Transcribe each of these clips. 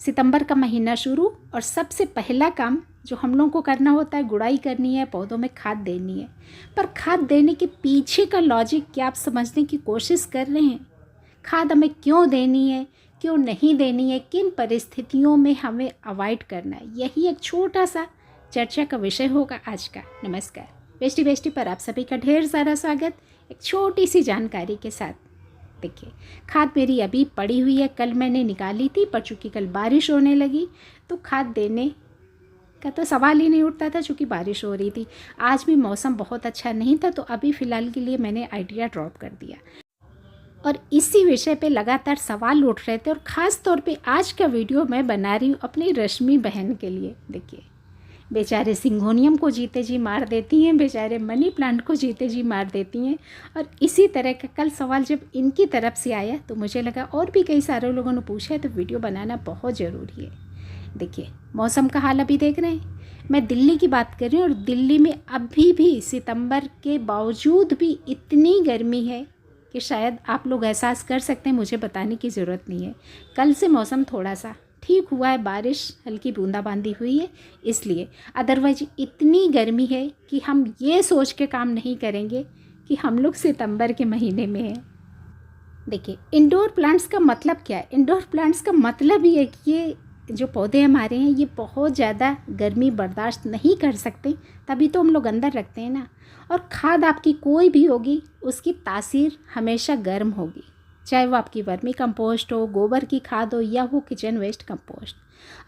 सितंबर का महीना शुरू और सबसे पहला काम जो हम लोगों को करना होता है, गुड़ाई करनी है, पौधों में खाद देनी है। पर खाद देने के पीछे का लॉजिक क्या आप समझने की कोशिश कर रहे हैं? खाद हमें क्यों देनी है, क्यों नहीं देनी है, किन परिस्थितियों में हमें अवॉइड करना है, यही एक छोटा सा चर्चा का विषय होगा आज का। नमस्कार, बेस्टी बेस्टी पर आप सभी का ढेर सारा स्वागत एक छोटी सी जानकारी के साथ। देखिए, खाद मेरी अभी पड़ी हुई है, कल मैंने निकाली थी, पर चूँकि कल बारिश होने लगी तो खाद देने का तो सवाल ही नहीं उठता था, चूँकि बारिश हो रही थी। आज भी मौसम बहुत अच्छा नहीं था, तो अभी फ़िलहाल के लिए मैंने आइडिया ड्रॉप कर दिया और इसी विषय पे लगातार सवाल उठ रहे थे। और ख़ास तौर पे आज का वीडियो मैं बना रही हूँ अपनी रश्मि बहन के लिए। देखिए, बेचारे सिंगोनियम को जीते जी मार देती हैं, बेचारे मनी प्लांट को जीते जी मार देती हैं। और इसी तरह का कल सवाल जब इनकी तरफ से आया तो मुझे लगा और भी कई सारे लोगों ने पूछा है, तो वीडियो बनाना बहुत ज़रूरी है। देखिए, मौसम का हाल अभी देख रहे हैं, मैं दिल्ली की बात कर रही हूँ और दिल्ली में अभी भी सितंबर के बावजूद भी इतनी गर्मी है कि शायद आप लोग एहसास कर सकते हैं, मुझे बताने की ज़रूरत नहीं है। कल से मौसम थोड़ा सा ठीक हुआ है, बारिश हल्की बूंदाबांदी हुई है इसलिए, अदरवाइज इतनी गर्मी है कि हम ये सोच के काम नहीं करेंगे कि हम लोग सितंबर के महीने में हैं। देखिए, इंडोर प्लांट्स का मतलब क्या है? इंडोर प्लांट्स का मतलब ये है कि ये जो पौधे हमारे हैं ये बहुत ज़्यादा गर्मी बर्दाश्त नहीं कर सकते, तभी तो हम लोग अंदर रखते हैं ना। और खाद आपकी कोई भी होगी, उसकी तासीर हमेशा गर्म होगी, चाहे वो आपकी वर्मी कंपोस्ट हो, गोबर की खाद हो, या वो किचन वेस्ट कंपोस्ट।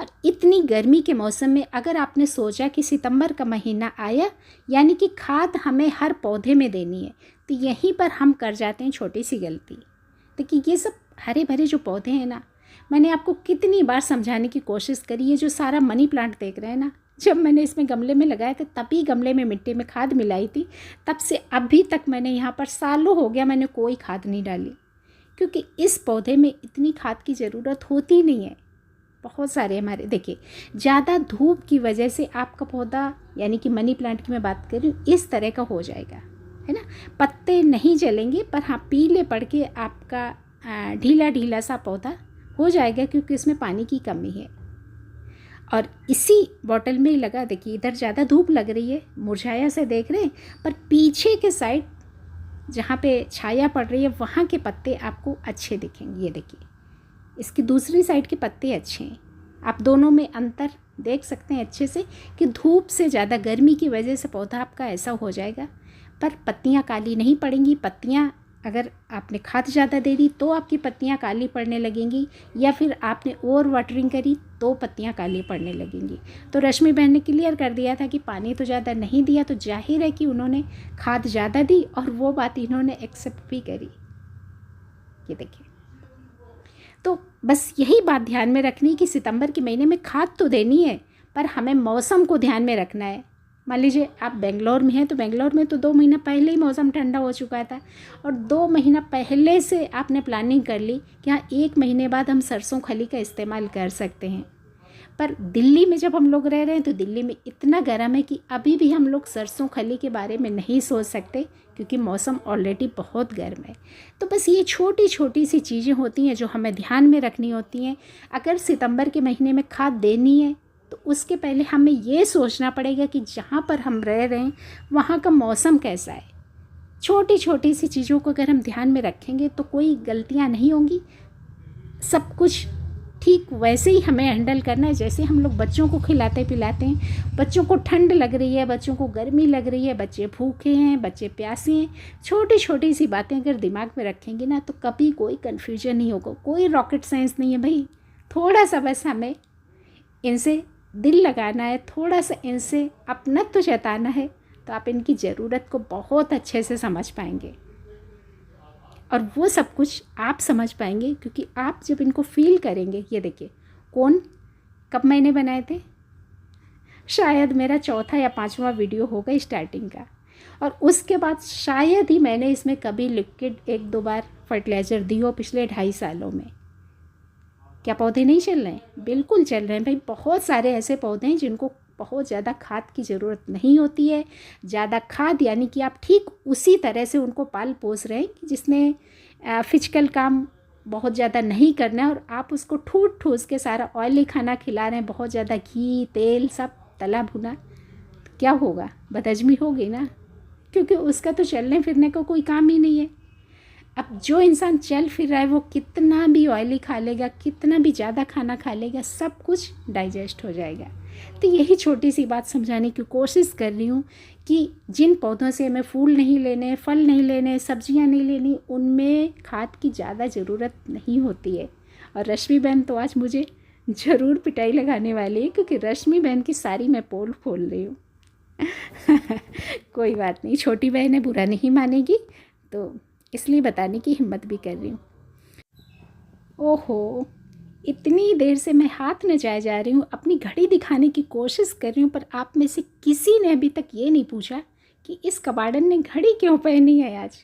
और इतनी गर्मी के मौसम में अगर आपने सोचा कि सितंबर का महीना आया यानी कि खाद हमें हर पौधे में देनी है, तो यहीं पर हम कर जाते हैं छोटी सी गलती। देखिए, ये सब हरे भरे जो पौधे हैं ना, मैंने आपको कितनी बार समझाने की कोशिश करी है। जो सारा मनी प्लांट देख रहे हैं ना, जब मैंने इसमें गमले में लगाए थे तभी गमले में मिट्टी में खाद मिलाई थी, तब से अभी तक मैंने यहाँ पर सालों हो गया मैंने कोई खाद नहीं डाली, क्योंकि इस पौधे में इतनी खाद की ज़रूरत होती नहीं है। बहुत सारे हमारे, देखिए, ज़्यादा धूप की वजह से आपका पौधा यानी कि मनी प्लांट की मैं बात कर रही हूँ, इस तरह का हो जाएगा, है ना। पत्ते नहीं जलेंगे, पर हाँ पीले पड़ के आपका ढीला ढीला सा पौधा हो जाएगा, क्योंकि इसमें पानी की कमी है। और इसी बॉटल में लगा, देखिए इधर ज़्यादा धूप लग रही है, मुरझाया से देख रहे हैं, पर पीछे के साइड जहाँ पे छाया पड़ रही है वहाँ के पत्ते आपको अच्छे दिखेंगे। ये देखिए, इसकी दूसरी साइड के पत्ते अच्छे हैं, आप दोनों में अंतर देख सकते हैं अच्छे से कि धूप से ज़्यादा गर्मी की वजह से पौधा आपका ऐसा हो जाएगा, पर पत्तियाँ काली नहीं पड़ेंगी। पत्तियाँ अगर आपने खाद ज़्यादा दे दी तो आपकी पत्तियाँ काली पड़ने लगेंगी, या फिर आपने ओवर वाटरिंग करी तो पत्तियाँ काली पड़ने लगेंगी। तो रश्मि बहन ने क्लियर कर दिया था कि पानी तो ज़्यादा नहीं दिया, तो जाहिर है कि उन्होंने खाद ज़्यादा दी, और वो बात इन्होंने एक्सेप्ट भी करी। ये देखिए, तो बस यही बात ध्यान में रखनी कि सितंबर के महीने में खाद तो देनी है, पर हमें मौसम को ध्यान में रखना है। मान लीजिए आप बेंगलोर में हैं, तो बेंगलोर में तो 2 महीना पहले ही मौसम ठंडा हो चुका था, और 2 महीना पहले से आपने प्लानिंग कर ली कि हाँ 1 महीने बाद हम सरसों खली का इस्तेमाल कर सकते हैं। पर दिल्ली में जब हम लोग रह रहे हैं तो दिल्ली में इतना गर्म है कि अभी भी हम लोग सरसों खली के बारे में नहीं सोच सकते, क्योंकि मौसम ऑलरेडी बहुत गर्म है। तो बस ये छोटी छोटी सी चीज़ें होती हैं जो हमें ध्यान में रखनी होती हैं। अगर सितंबर के महीने में खाद देनी है तो उसके पहले हमें ये सोचना पड़ेगा कि जहाँ पर हम रह रहे हैं वहाँ का मौसम कैसा है। छोटी छोटी सी चीज़ों को अगर हम ध्यान में रखेंगे तो कोई गलतियाँ नहीं होंगी, सब कुछ ठीक वैसे ही हमें हैंडल करना है जैसे हम लोग बच्चों को खिलाते पिलाते हैं। बच्चों को ठंड लग रही है, बच्चों को गर्मी लग रही है, बच्चे भूखे हैं, बच्चे प्यासे हैं, छोटी छोटी सी बातें अगर दिमाग में रखेंगे ना तो कभी कोई कन्फ्यूजन नहीं होगा। कोई रॉकेट साइंस नहीं है भाई, थोड़ा सा बस हमें इनसे दिल लगाना है, थोड़ा सा इनसे अपनत्व जताना है, तो आप इनकी ज़रूरत को बहुत अच्छे से समझ पाएंगे। और वो सब कुछ आप समझ पाएंगे क्योंकि आप जब इनको फील करेंगे। ये देखिए, कौन कब मैंने बनाए थे, शायद मेरा 4था या 5वां वीडियो होगा स्टार्टिंग का, और उसके बाद शायद ही मैंने इसमें कभी लिक्विड 1-2 बार फर्टिलाइज़र दी हो पिछले 2.5 सालों में। क्या पौधे नहीं चल रहे हैं? बिल्कुल चल रहे हैं भाई। बहुत सारे ऐसे पौधे हैं जिनको बहुत ज़्यादा खाद की ज़रूरत नहीं होती है। ज़्यादा खाद यानी कि आप ठीक उसी तरह से उनको पाल पोस रहे हैं कि जिसमें फिजिकल काम बहुत ज़्यादा नहीं करना है और आप उसको ठूस ठूस के सारा ऑयली खाना खिला रहे हैं, बहुत ज़्यादा घी तेल सब तला भुना, क्या होगा? बदहज़मी होगी ना, क्योंकि उसका तो चलने फिरने का कोई काम ही नहीं है। अब जो इंसान चल फिर रहा है वो कितना भी ऑयली खा लेगा, कितना भी ज़्यादा खाना खा लेगा, सब कुछ डाइजेस्ट हो जाएगा। तो यही छोटी सी बात समझाने की कोशिश कर रही हूँ कि जिन पौधों से हमें फूल नहीं लेने, फल नहीं लेने, सब्जियाँ नहीं लेनी, उनमें खाद की ज़्यादा ज़रूरत नहीं होती है। और रश्मि बहन तो आज मुझे ज़रूर पिटाई लगाने वाली है, क्योंकि रश्मि बहन की सारी मैं पोल खोल रही हूँ। कोई बात नहीं, छोटी बहन है, बुरा नहीं मानेगी, तो इसलिए बताने की हिम्मत भी कर रही हूँ। ओहो, इतनी देर से मैं हाथ न जाए जा रही हूँ, अपनी घड़ी दिखाने की कोशिश कर रही हूँ, पर आप में से किसी ने अभी तक ये नहीं पूछा कि इस कबाड़न ने घड़ी क्यों पहनी है आज।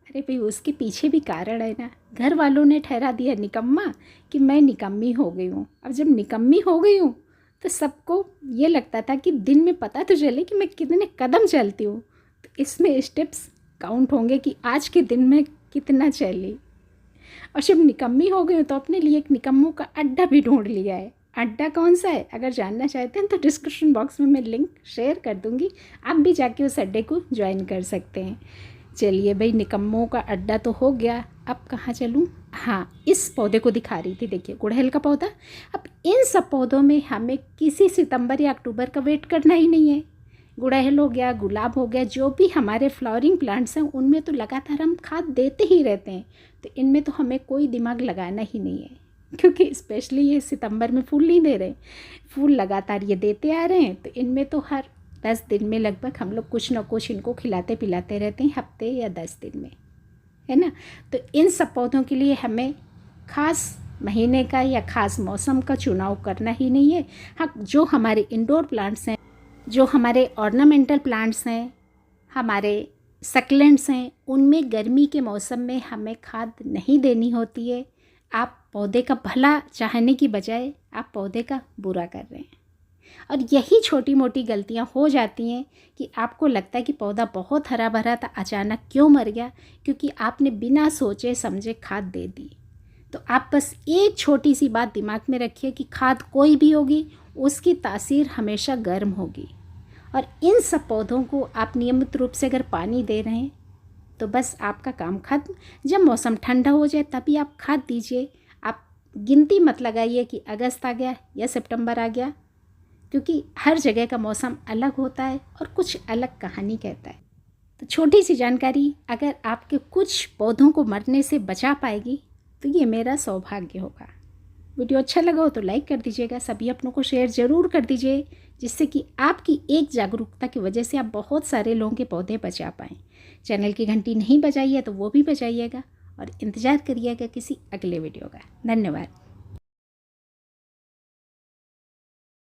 अरे भाई, उसके पीछे भी कारण है ना। घर वालों ने ठहरा दिया निकम्मा कि मैं निकम्मी हो गई हूँ। अब जब निकम्मी हो गई हूँ तो सबको ये लगता था कि दिन में पता तो चले कि मैं कितने कदम चलती हूँ, तो इसमें स्टेप्स काउंट होंगे कि आज के दिन में कितना चली। और जब निकम्मी हो गई तो अपने लिए एक निकम्मों का अड्डा भी ढूंढ लिया है। अड्डा कौन सा है, अगर जानना चाहते हैं तो डिस्क्रिप्शन बॉक्स में मैं लिंक शेयर कर दूँगी, आप भी जाके उस अड्डे को ज्वाइन कर सकते हैं। चलिए भाई, निकम्मों का अड्डा तो हो गया, अब कहाँ चलूँ? हाँ, इस पौधे को दिखा रही थी, देखिए गुड़हल का पौधा। अब इन सब पौधों में हमें किसी सितंबर या अक्टूबर का वेट करना ही नहीं है। गुड़हल हो गया, गुलाब हो गया, जो भी हमारे फ्लावरिंग प्लांट्स हैं उनमें तो लगातार हम खाद देते ही रहते हैं, तो इनमें तो हमें कोई दिमाग लगाना ही नहीं है, क्योंकि स्पेशली ये सितंबर में फूल नहीं दे रहे, फूल लगातार ये देते आ रहे हैं, तो इनमें तो हर 10 दिन में लगभग हम लोग कुछ ना कुछ इनको खिलाते पिलाते रहते हैं, हफ्ते या 10 दिन में, है ना। तो इन सब पौधों के लिए हमें ख़ास महीने का या ख़ास मौसम का चुनाव करना ही नहीं है। हाँ, जो हमारे इंडोर प्लांट्स हैं, जो हमारे ऑर्नामेंटल प्लांट्स हैं, हमारे सक्लेंट्स हैं, उनमें गर्मी के मौसम में हमें खाद नहीं देनी होती है। आप पौधे का भला चाहने की बजाय आप पौधे का बुरा कर रहे हैं, और यही छोटी मोटी गलतियां हो जाती हैं कि आपको लगता है कि पौधा बहुत हरा भरा था, अचानक क्यों मर गया, क्योंकि आपने बिना सोचे समझे खाद दे दी। तो आप बस एक छोटी सी बात दिमाग में रखिए कि खाद कोई भी होगी, उसकी तासीर हमेशा गर्म होगी। और इन सब पौधों को आप नियमित रूप से अगर पानी दे रहे हैं तो बस आपका काम खत्म। जब मौसम ठंडा हो जाए तभी आप खाद दीजिए। आप गिनती मत लगाइए कि अगस्त आ गया या सितंबर आ गया, क्योंकि हर जगह का मौसम अलग होता है और कुछ अलग कहानी कहता है। तो छोटी सी जानकारी अगर आपके कुछ पौधों को मरने से बचा पाएगी तो ये मेरा सौभाग्य होगा। वीडियो अच्छा लगा हो तो लाइक कर दीजिएगा, सभी अपनों को शेयर ज़रूर कर दीजिए, जिससे कि आपकी एक जागरूकता की वजह से आप बहुत सारे लोगों के पौधे बचा पाएँ। चैनल की घंटी नहीं बजाई है तो वो भी बजाइएगा, और इंतज़ार करिएगा किसी अगले वीडियो का। धन्यवाद।